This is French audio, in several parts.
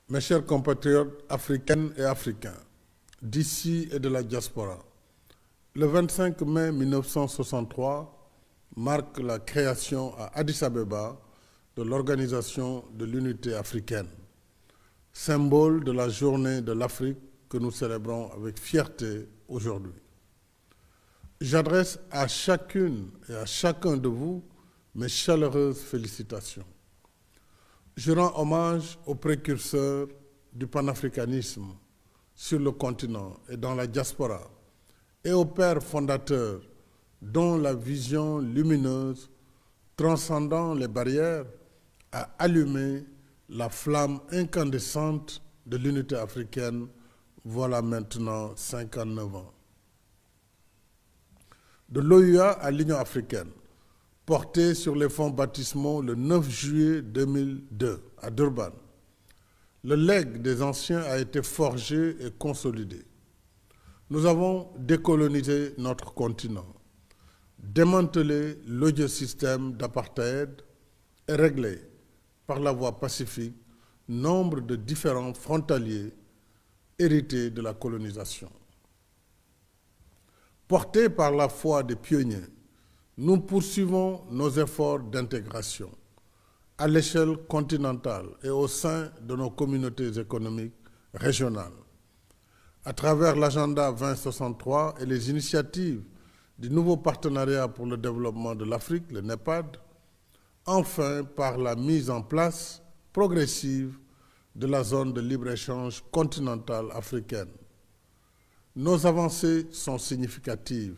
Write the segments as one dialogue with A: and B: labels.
A: Mes chers compatriotes africaines et africains, d'ici et de la diaspora, le 25 mai 1963 marque la création à Addis Abeba de l'Organisation de l'Unité africaine, symbole de la journée de l'Afrique que nous célébrons avec fierté aujourd'hui. J'adresse à chacune et à chacun de vous mes chaleureuses félicitations. Je rends hommage aux précurseurs du panafricanisme sur le continent et dans la diaspora et aux pères fondateurs dont la vision lumineuse, transcendant les barrières, a allumé la flamme incandescente de l'unité africaine voilà maintenant 59 ans. De l'OUA à l'Union africaine, portée sur les fonds baptismaux le 9 juillet 2002 à Durban, le legs des anciens a été forgé et consolidé. Nous avons décolonisé notre continent, démantelé l'odieux système d'apartheid et réglé, par la voie pacifique, nombre de différends frontaliers hérités de la colonisation. Portés par la foi des pionniers, nous poursuivons nos efforts d'intégration à l'échelle continentale et au sein de nos communautés économiques régionales. À travers l'agenda 2063 et les initiatives du nouveau partenariat pour le développement de l'Afrique, le NEPAD, enfin par la mise en place progressive de la zone de libre-échange continentale africaine. Nos avancées sont significatives.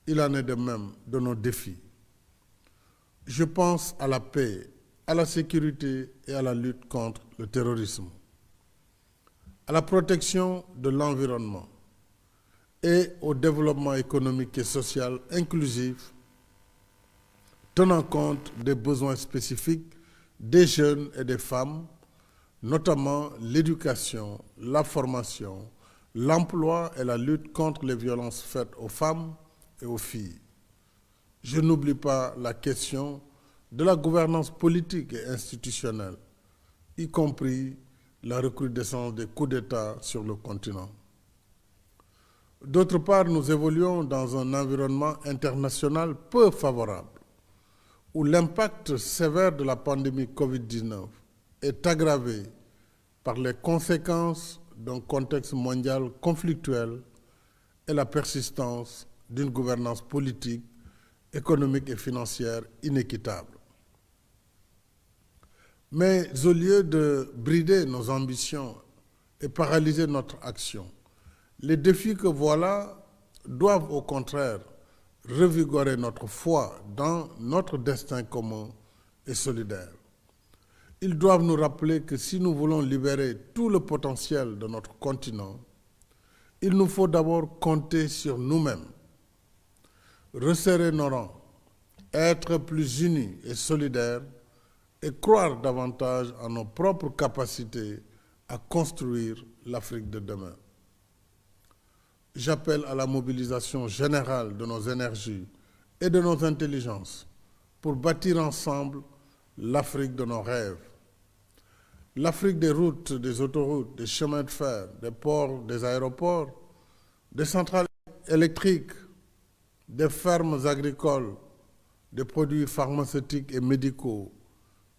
A: Il en est de même de nos défis. Je pense à la paix, à la sécurité et à la lutte contre le terrorisme, à la protection de l'environnement et au développement économique et social inclusif, tenant compte des besoins spécifiques des jeunes et des femmes, notamment l'éducation, la formation, l'emploi et la lutte contre les violences faites aux femmes et aux filles. Je n'oublie pas la question de la gouvernance politique et institutionnelle, y compris la recrudescence des coups d'État sur le continent. D'autre part, nous évoluons dans un environnement international peu favorable, où l'impact sévère de la pandémie Covid-19 est aggravé par les conséquences d'un contexte mondial conflictuel et la persistance d'une gouvernance politique, économique et financière inéquitable. Mais au lieu de brider nos ambitions et paralyser notre action, les défis que voilà doivent au contraire revigorer notre foi dans notre destin commun et solidaire. Ils doivent nous rappeler que si nous voulons libérer tout le potentiel de notre continent, il nous faut d'abord compter sur nous-mêmes, resserrer nos rangs, être plus unis et solidaires et croire davantage en nos propres capacités à construire l'Afrique de demain. J'appelle à la mobilisation générale de nos énergies et de nos intelligences pour bâtir ensemble l'Afrique de nos rêves. L'Afrique des routes, des autoroutes, des chemins de fer, des ports, des aéroports, des centrales électriques, des fermes agricoles, des produits pharmaceutiques et médicaux,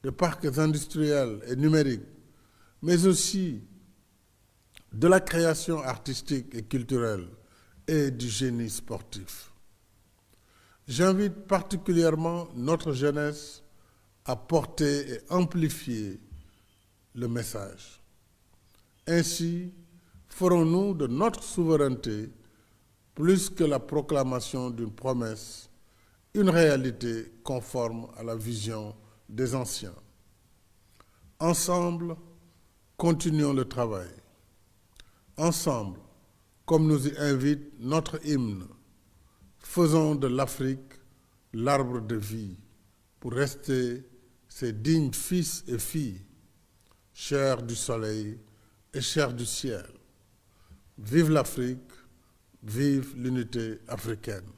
A: des parcs industriels et numériques, mais aussi de la création artistique et culturelle et du génie sportif. J'invite particulièrement notre jeunesse à porter et amplifier le message. Ainsi, ferons-nous de notre souveraineté, plus que la proclamation d'une promesse, une réalité conforme à la vision des anciens. Ensemble, continuons le travail. Ensemble, comme nous y invite notre hymne, faisons de l'Afrique l'arbre de vie pour rester ses dignes fils et filles, chers du soleil et chers du ciel. Vive l'Afrique, vive l'unité africaine.